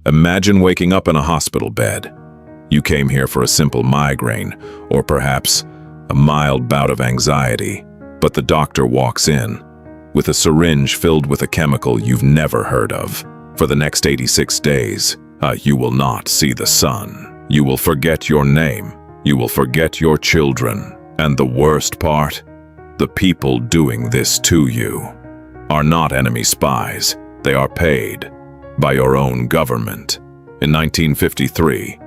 Imagine waking up in a hospital bed. You came here for a simple migraine, or perhaps a mild bout of anxiety, but the doctor walks in with a syringe filled with a chemical you've never heard of. For the next 86 days, you will not see the sun. You will forget your name. You will forget your children. And the worst part? The people doing this to you are not enemy spies. They are paid by your own government. In 1953,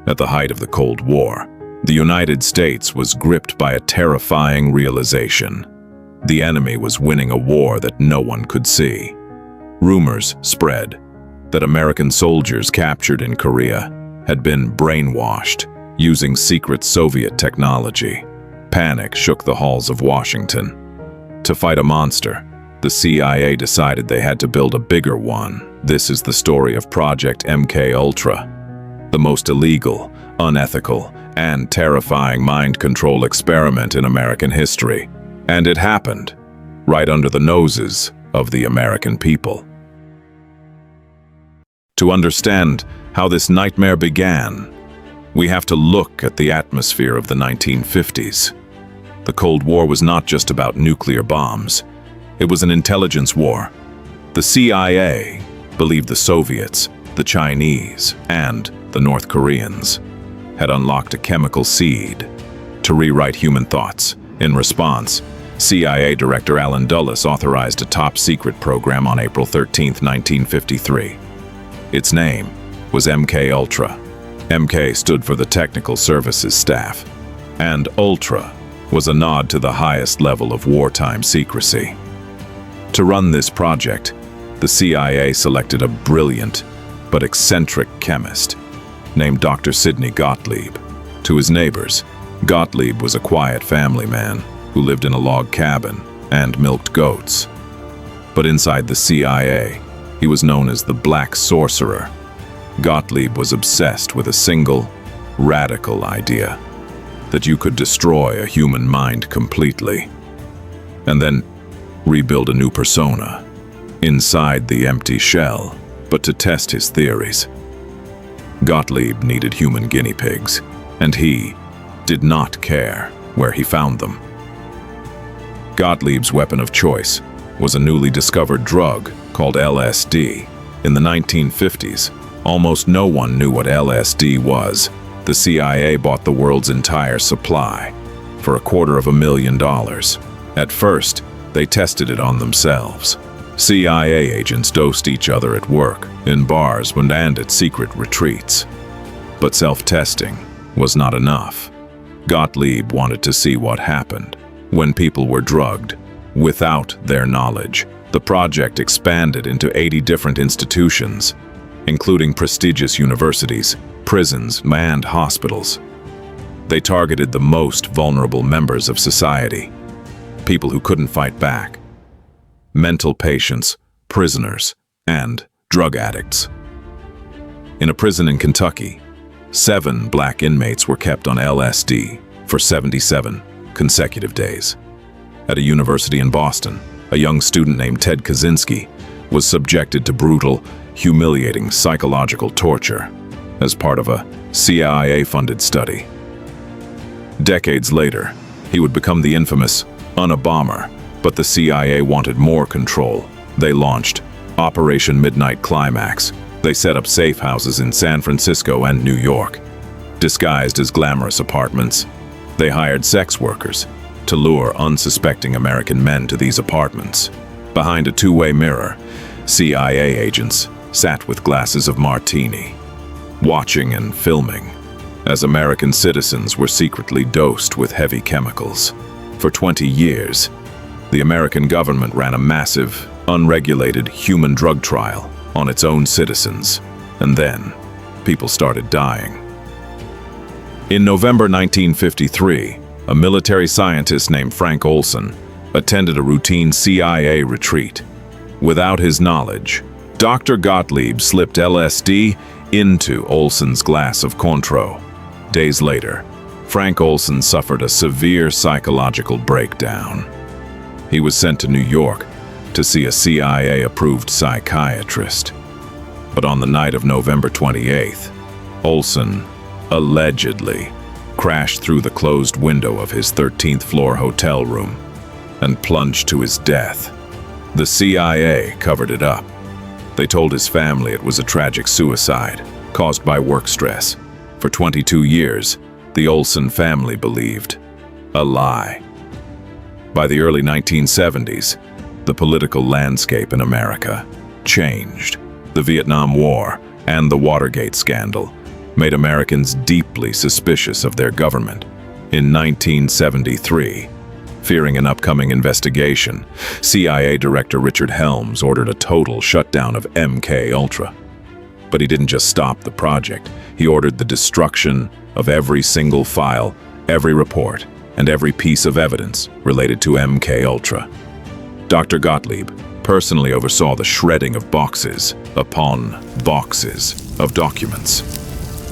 at the height of the Cold War, the United States was gripped by a terrifying realization. The enemy was winning a war that no one could see. Rumors spread that American soldiers captured in Korea had been brainwashed using secret Soviet technology. Panic shook the halls of Washington. To fight a monster, the CIA decided they had to build a bigger one. This is the story of Project MKUltra, the most illegal, unethical, and terrifying mind control experiment in American history. And it happened right under the noses of the American people. To understand how this nightmare began, we have to look at the atmosphere of the 1950s. The Cold War was not just about nuclear bombs. It was an intelligence war. The CIA believed the Soviets, the Chinese, and the North Koreans had unlocked a chemical seed to rewrite human thoughts. In response, CIA Director Allen Dulles authorized a top-secret program on April 13, 1953. Its name was MKUltra. MK stood for the Technical Services Staff, and Ultra was a nod to the highest level of wartime secrecy. To run this project, the CIA selected a brilliant but eccentric chemist named Dr. Sidney Gottlieb. To his neighbors, Gottlieb was a quiet family man who lived in a log cabin and milked goats. But inside the CIA, he was known as the Black Sorcerer. Gottlieb was obsessed with a single, radical idea: that you could destroy a human mind completely, and then rebuild a new persona inside the empty shell. But to test his theories, Gottlieb needed human guinea pigs, and he did not care where he found them. Gottlieb's weapon of choice was a newly discovered drug called LSD. In the 1950s, almost no one knew what LSD was. The CIA bought the world's entire supply for $250,000. At first, they tested it on themselves. CIA agents dosed each other at work, in bars, and at secret retreats. But self-testing was not enough. Gottlieb wanted to see what happened when people were drugged without their knowledge. The project expanded into 80 different institutions, including prestigious universities, prisons, and hospitals. They targeted the most vulnerable members of society, people who couldn't fight back, mental patients, prisoners, and drug addicts. In a prison in Kentucky, 7 black inmates were kept on LSD for 77 consecutive days. At a university in Boston, a young student named Ted Kaczynski was subjected to brutal, humiliating psychological torture as part of a CIA-funded study. Decades later, he would become the infamous Unabomber, but the CIA wanted more control. They launched Operation Midnight Climax. They set up safehouses in San Francisco and New York. Disguised as glamorous apartments, they hired sex workers to lure unsuspecting American men to these apartments. Behind a two-way mirror, CIA agents sat with glasses of martini, watching and filming as American citizens were secretly dosed with heavy chemicals. For 20 years, the American government ran a massive, unregulated human drug trial on its own citizens, and then people started dying. In November 1953, a military scientist named Frank Olson attended a routine CIA retreat. Without his knowledge, Dr. Gottlieb slipped LSD into Olson's glass of Cointreau. Days later, Frank Olson suffered a severe psychological breakdown. He was sent to New York to see a CIA-approved psychiatrist. But on the night of November 28th, Olson allegedly crashed through the closed window of his 13th floor hotel room and plunged to his death. The CIA covered it up. They told his family it was a tragic suicide caused by work stress. For 22 years, the Olson family believed a lie. By the early 1970s, the political landscape in America changed. The Vietnam War and the Watergate scandal made Americans deeply suspicious of their government. In 1973, fearing an upcoming investigation, CIA Director Richard Helms ordered a total shutdown of MKUltra. But he didn't just stop the project. He ordered the destruction of every single file, every report, and every piece of evidence related to MKUltra. Dr. Gottlieb personally oversaw the shredding of boxes upon boxes of documents.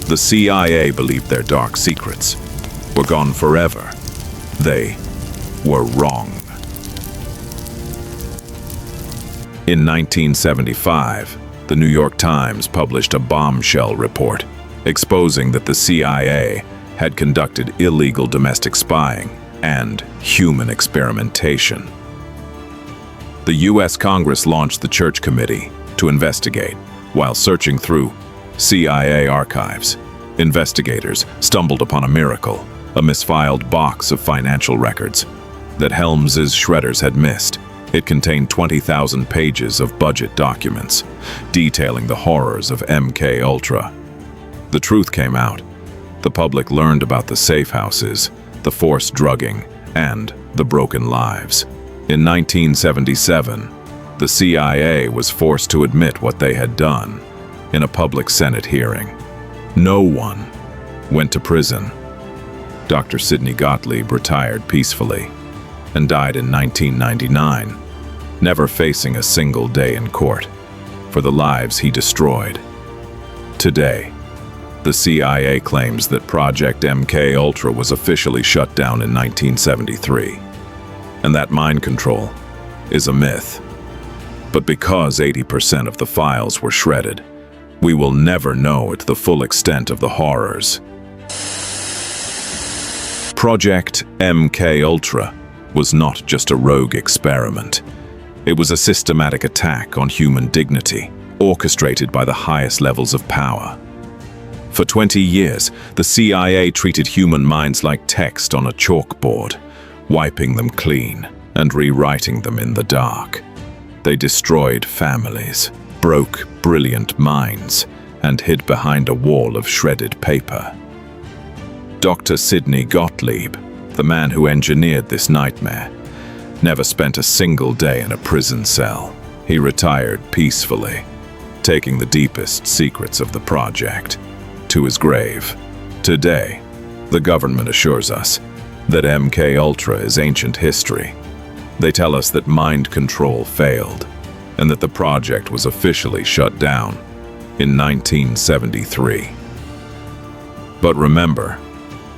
The CIA believed their dark secrets were gone forever. They were wrong. In 1975, the New York Times published a bombshell report exposing that the CIA had conducted illegal domestic spying and human experimentation. The U.S. Congress launched the Church Committee to investigate. While searching through CIA archives, investigators stumbled upon a miracle, a misfiled box of financial records that Helms's shredders had missed. It contained 20,000 pages of budget documents detailing the horrors of MKUltra. The truth came out. The public learned about the safehouses, the forced drugging, and the broken lives. In 1977, the CIA was forced to admit what they had done in a public Senate hearing. No one went to prison. Dr. Sidney Gottlieb retired peacefully and died in 1999, never facing a single day in court for the lives he destroyed. Today, the CIA claims that Project MKUltra was officially shut down in 1973, and that mind control is a myth. But because 80% of the files were shredded, we will never know the full extent of the horrors. Project MKUltra was not just a rogue experiment. It was a systematic attack on human dignity, orchestrated by the highest levels of power. For 20 years, the CIA treated human minds like text on a chalkboard, wiping them clean and rewriting them in the dark. They destroyed families, broke brilliant minds, and hid behind a wall of shredded paper. Dr. Sidney Gottlieb, the man who engineered this nightmare, never spent a single day in a prison cell. He retired peacefully, taking the deepest secrets of the project to his grave. Today, the government assures us that MKUltra is ancient history. They tell us that mind control failed and that the project was officially shut down in 1973. But remember,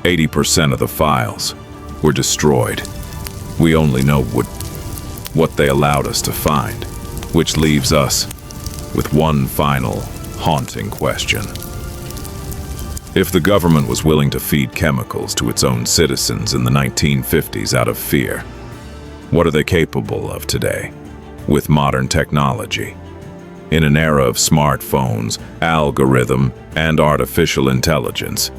80% of the files were destroyed. We only know what they allowed us to find, which leaves us with one final, haunting question. If the government was willing to feed chemicals to its own citizens in the 1950s out of fear, what are they capable of today with modern technology? In an era of smartphones, algorithm, and artificial intelligence,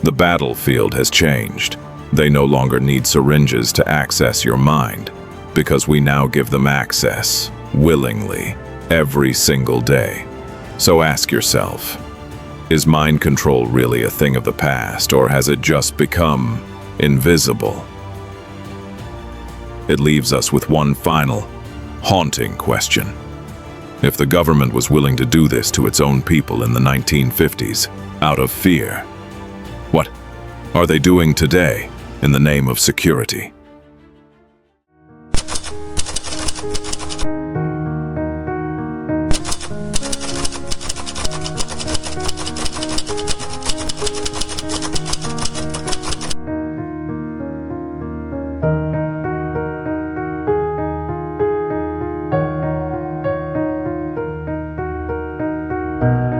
the battlefield has changed. They no longer need syringes to access your mind, because we now give them access, willingly, every single day. So ask yourself, is mind control really a thing of the past, or has it just become invisible? It leaves us with one final, haunting question. If the government was willing to do this to its own people in the 1950s, out of fear, what are they doing today in the name of security? you.